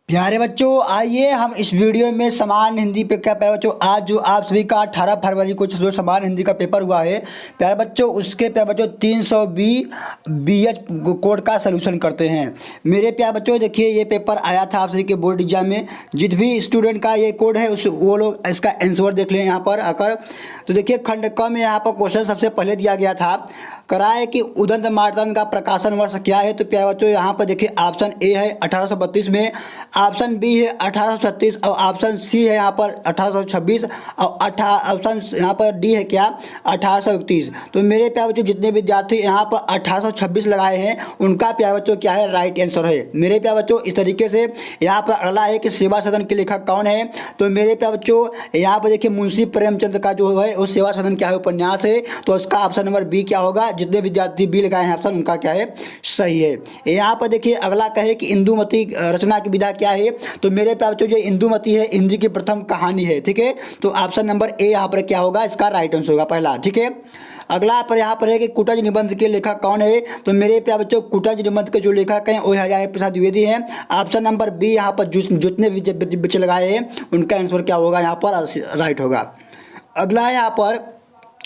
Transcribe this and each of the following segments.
प्यारे बच्चों, आइए हम इस वीडियो में समान हिंदी पे क्या प्यारे बच्चों, आज जो आप सभी का 18 फरवरी को जो समान हिंदी का पेपर हुआ है प्यारे बच्चों, उसके प्यारे बच्चों 320 BH कोड का सलूशन करते हैं। मेरे प्यारे बच्चों देखिए, ये पेपर आया था आप सभी के बोर्ड एग्जाम में। जिस भी स्टूडेंट का ये कोड है उस वो लोग इसका आंसर देख लें यहाँ पर आकर। तो देखिए खंड क में यहाँ पर क्वेश्चन सबसे पहले दिया गया था, कराए कि उदंत मार्तंड का प्रकाशन वर्ष क्या है। तो प्यारे बच्चों यहाँ पर देखिए ऑप्शन ए है 1832 में, ऑप्शन बी है 1836 और ऑप्शन सी है यहाँ पर 1826 और ऑप्शन यहाँ पर डी है क्या 1831। तो मेरे प्यारे बच्चों जितने विद्यार्थी यहाँ पर 1826 लगाए हैं उनका प्यारे बच्चों क्या है राइट आंसर है। मेरे प्यारे बच्चों इस तरीके से यहाँ पर अगला है कि सेवा सदन के लेखक कौन है। तो मेरे प्यारे बच्चों यहाँ पर देखिए मुंशी प्रेमचंद का जो है वो सेवा सदन क्या है उपन्यास है। तो उसका ऑप्शन नंबर बी क्या होगा। जितने विद्यार्थी बी लगाए हैं ऑप्शन उनका क्या है सही है। यहाँ पर देखिए अगला कहे कि इंदुमती रचना की विधा क्या है। तो मेरे प्यारे बच्चों जो इंदुमती है हिंदी की प्रथम कहानी है, ठीक है। तो ऑप्शन नंबर ए यहाँ पर क्या होगा, इसका राइट आंसर होगा पहला, ठीक है। अगला पर यहाँ पर है कि कुटज निबंध के लेखक कौन है। तो मेरे प्यारे बच्चों कुटज निबंध के जो लेखक हैं वो हजारी प्रसाद द्विवेदी हैं। ऑप्शन नंबर बी यहाँ पर जितने बच्चे लगाए हैं उनका आंसर क्या होगा यहाँ पर राइट होगा। अगला है यहाँ पर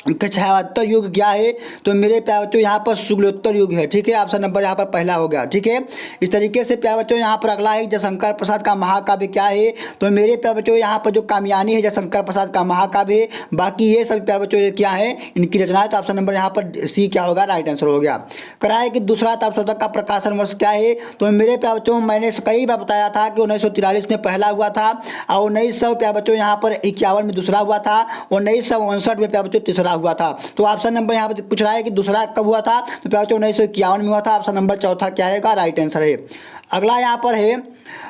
छायावत्तर युग क्या है। तो मेरे प्यारे बच्चों यहाँ पर शुक्लोत्तर युग है, ठीक है। ऑप्शन नंबर यहाँ पर पहला हो गया, ठीक है। इस तरीके से प्यारे बच्चों यहाँ पर अगला है जयशंकर प्रसाद का महाकाव्य क्या है। तो मेरे प्यारे बच्चों यहाँ पर जो कामयानी है जयशंकर प्रसाद का महाकाव्य है। बाकी ये सभी प्यारे बच्चों क्या है इनकी रचना है। तो ऑप्शन नंबर यहाँ पर सी क्या होगा, राइट आंसर हो गया। कराए कि दूसरा ताम्रशोधक का प्रकाशन वर्ष क्या है। तो मेरे प्यारे बच्चों मैंने कई बार बताया था कि 1943 में पहला हुआ था और 1900 प्यारे बच्चों यहाँ पर 51 में दूसरा हुआ था, 1959 में प्यारे बच्चों तीसरा हुआ था। तो ऑप्शन नंबर यहाँ पर पूछ रहा है कि दूसरा कब हुआ था। तो प्यारे बच्चों 1951 में हुआ था। ऑप्शन नंबर चौथा क्या है, राइट आंसर है। अगला यहाँ पर है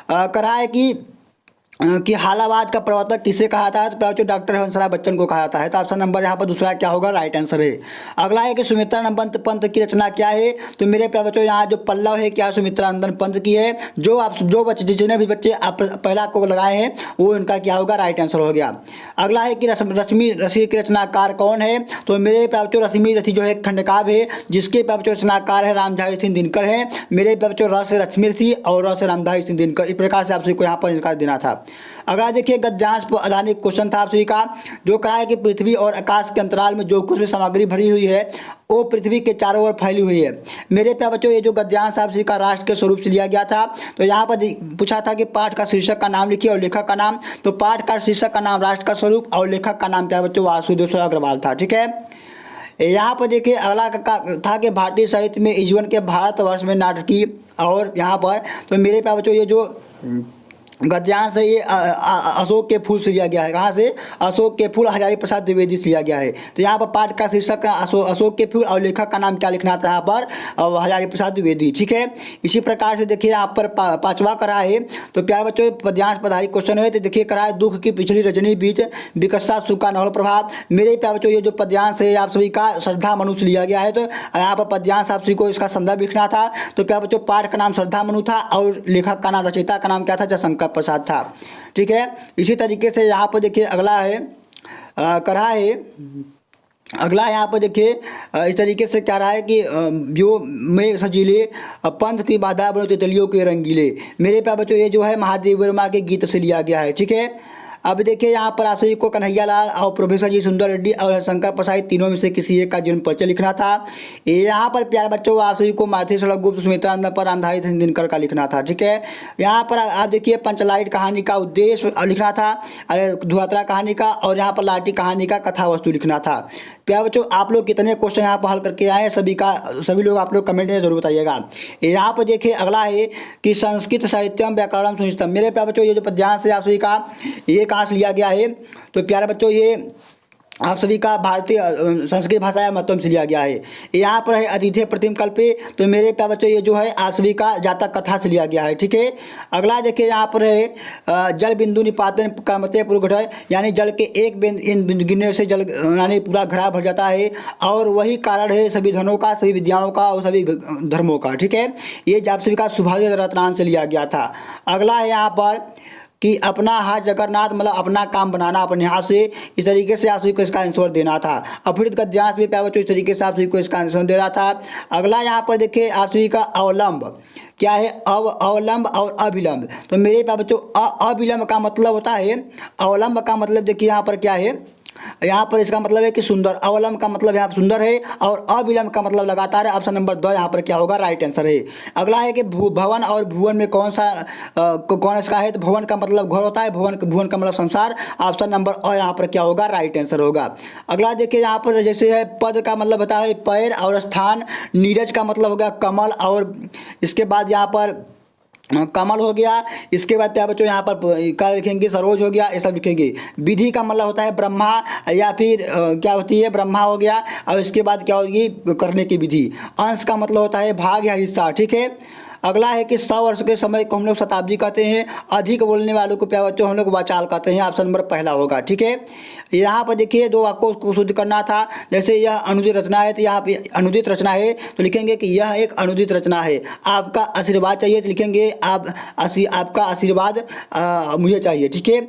करा है कि हालाबाद का प्रवर्तक किसे कहा था। तो प्यारे बच्चों डॉक्टर हंसराज बच्चन को कहा जाता है। तो ऑप्शन नंबर यहाँ पर दूसरा क्या होगा, राइट आंसर है। अगला है कि सुमित्रानंद पंत की रचना क्या है। तो मेरे प्यारे बच्चों यहाँ जो पल्लव है क्या सुमित्रानंद पंत की है। जो बच्चे जितने भी बच्चे आप पहला को लगाए हैं वो इनका क्या होगा, राइट आंसर हो गया। अगला है कि रश्मि रथी की रचनाकार कौन है। तो मेरे प्यारे बच्चों रश्मि रथी जो है खंडकाव्य है जिसके प्यारे बच्चों रचनाकार है रामधारी सिंह दिनकर है। मेरे प्यारे बच्चों र से रश्मि रथी और र से रामधारी सिंह दिनकर, इस प्रकार से आप सभी को यहाँ पर निकाल देना था। अगला देखिए गद्यांश पर आधारित क्वेश्चन था आप सभी का, जो कहा है कि पृथ्वी और आकाश के अंतराल में जो कुछ भी सामग्री भरी हुई है वो पृथ्वी के चारों ओर फैली हुई है। मेरे प्यारे बच्चों ये जो गद्यांश आप सभी का राष्ट्र के स्वरूप से लिया गया था। तो यहाँ पर पूछा था कि पाठ का शीर्षक का नाम लिखिए और लेखक का नाम। तो पाठ का शीर्षक का नाम राष्ट्र का स्वरूप और लेखक का नाम प्यारे बच्चों वासुदेव अग्रवाल था, ठीक है। यहाँ पर देखिए अगला था कि भारतीय साहित्य में इस के भारतवर्ष में नाटकीय और यहाँ पर तो मेरे प्यारे बच्चों ये जो गद्यांश है ये अशोक के फूल से लिया गया है। कहाँ से, अशोक के फूल हजारी प्रसाद द्विवेदी से लिया गया है। तो यहाँ पर पाठ का शीर्षक अशोक के फूल और लेखक का नाम क्या लिखना था यहाँ पर हजारी प्रसाद द्विवेदी, ठीक है। इसी प्रकार से देखिए यहाँ पर पांचवा करा है। तो प्यारे बच्चों पद्यांश पर आधारित क्वेश्चन है। तो देखिए करा है दुख की पिछली रजनी बीच विकसा सुखा नवल प्रभात। मेरे प्यारे बच्चों ये जो पद्यांश है आप सभी का श्रद्धा मनु से लिया गया है। तो यहाँ पर पद्यांश आप सभी को इसका संदर्भ लिखना था। तो प्यारे बच्चों पाठ का नाम श्रद्धा मनु था और लेखक का नाम रचयिता का नाम क्या था, जयशंकर प्रसाद था, ठीक है। इसी तरीके से यहाँ पर देखिए अगला है करा है। अगला यहाँ पर देखिए इस तरीके से क्या रहा है कि जो में सजीले पंथ की बाधा बनो तितलियों के रंगीले। मेरे प्यारे बच्चों ये जो है महादेव वर्मा के गीत से लिया गया है, ठीक है। अब देखिए यहाँ पर आप सभी को कन्हैया लाल और प्रोफेसर जी सुंदर रेड्डी और शंकर प्रसाद तीनों में से किसी एक का जन्म परिचय लिखना था। यहाँ पर प्यारे बच्चों आप सभी को माथेर सड़क गुप्त सुमित्रानंद पर रामधारी सिंह दिनकर का लिखना था, ठीक है। यहाँ पर आप देखिए पंचलाइट कहानी का उद्देश्य लिखना था, धुआत्रा कहानी का, और यहाँ पर लाठी कहानी का कथा वस्तु लिखना था। प्यारे बच्चों आप लोग कितने क्वेश्चन यहाँ पर हल करके आए सभी लोग आप लोग कमेंट में जरूर बताइएगा। यहाँ पर देखिए अगला है कि संस्कृत साहित्यम व्याकरणम सुनिश्चितम। मेरे प्यारे बच्चों ये जो पद्यांश है आप सभी का ये कहाँ से लिया गया है। तो प्यारे बच्चों ये आप सभी का भारतीय संस्कृत भाषा या मतम से लिया गया है। यहाँ पर है अतिथि प्रतिम कल्पे। तो मेरे प्यारे बच्चों ये जो है आप सभी का जातक कथा से लिया गया है, ठीक है। अगला देखिए यहाँ पर है जल बिंदु निपातन कर्मते पूर्व घट, यानी जल के एक बिंदु गिरने से जल यानी पूरा घड़ा भर जाता है और वही कारण है सभी धनों का, सभी विद्याओं का और सभी धर्मों का, ठीक है। ये आप सभी का सुभाष रत्नान से लिया गया था। अगला है यहाँ पर कि अपना हाथ जगन्नाथ मतलब अपना काम बनाना अपने हाथ से, इस तरीके से आप सभी को इसका आंसर देना था। अपहृत गद्यांश भी प्यारे बच्चों इस तरीके से आप सभी को इसका आंसर देना था। अगला यहाँ पर देखिए आप सभी का अवलंब क्या है, अवलंब और अभिलंब। तो मेरे प्यारे बच्चों अभिलंब का मतलब होता है, अवलंब का मतलब देखिए यहाँ पर क्या है, यहाँ पर इसका मतलब है कि सुंदर। अवलंब का मतलब यहाँ पर सुंदर है और अविलंब का मतलब लगातार है। ऑप्शन नंबर 2 यहाँ पर क्या होगा, राइट आंसर है। अगला है कि भवन और भुवन में कौन सा कौन इसका है, तो भवन का मतलब घर होता है, भुवन भुवन का मतलब संसार। ऑप्शन नंबर और यहाँ पर क्या होगा, राइट आंसर होगा। अगला देखिए यहाँ पर जैसे है पद का मतलब होता है पैर और स्थान, नीरज का मतलब हो गया कमल, और इसके बाद यहाँ पर कमल हो गया। इसके बाद क्या बच्चों यहाँ पर क्या लिखेंगे, सरोज हो गया, ये सब लिखेंगे। विधि का मतलब होता है ब्रह्मा या फिर क्या होती है, ब्रह्मा हो गया, और इसके बाद क्या होगी, करने की विधि। अंश का मतलब होता है भाग या हिस्सा, ठीक है। अगला है कि 100 वर्ष के समय को हम लोग शताब्दी कहते हैं। अधिक बोलने वालों को प्यारे बच्चों हम लोग वाचाल कहते हैं। ऑप्शन नंबर पहला होगा, ठीक है। यहाँ पर देखिए 2 वाक्यों को शुद्ध करना था। जैसे यह अनुदित रचना है, तो यहाँ पे अनुदित रचना है तो लिखेंगे कि यह एक अनुदित रचना है। आपका आशीर्वाद चाहिए तो लिखेंगे आपका आशीर्वाद मुझे चाहिए, ठीक है।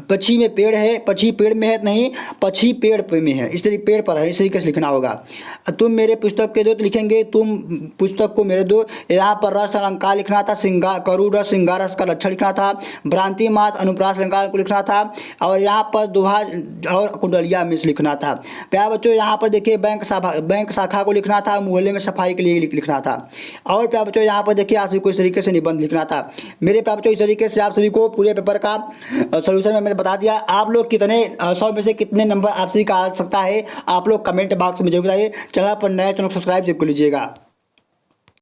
पक्षी में पेड़ है, पक्षी पेड़ में है, नहीं पक्षी पेड़ में है, इस तरीके पेड़ पर है, इस तरीके से लिखना होगा। तुम मेरे पुस्तक के दो तो लिखेंगे तुम पुस्तक को मेरे दो। यहाँ पर रस अलंकार लिखना था, श्रृंगार करुण रस श्रृंगार रस का लक्षण लिखना था, भ्रांति मास अनुप्रास अलंकार को लिखना था, और यहाँ पर दोहा और कुंडलिया मिश्र लिखना था। प्यारे बच्चों यहाँ पर देखिए बैंक शाखा को लिखना था, मोहल्ले में सफाई के लिए लिखना था। और प्यारे बच्चों यहाँ पर देखिए आप सभी को इस तरीके से निबंध लिखना था। मेरे प्यारे बच्चों इस तरीके से आप सभी को पूरे पेपर का सोल्यूशन मैंने बता दिया। आप लोग कितने 100 में से कितने नंबर आप सभी का आ सकता है, आप लोग कमेंट बॉक्स में जरूर बताइए। चैनल पर नया चैनल सब्सक्राइब जरूर कर लीजिएगा।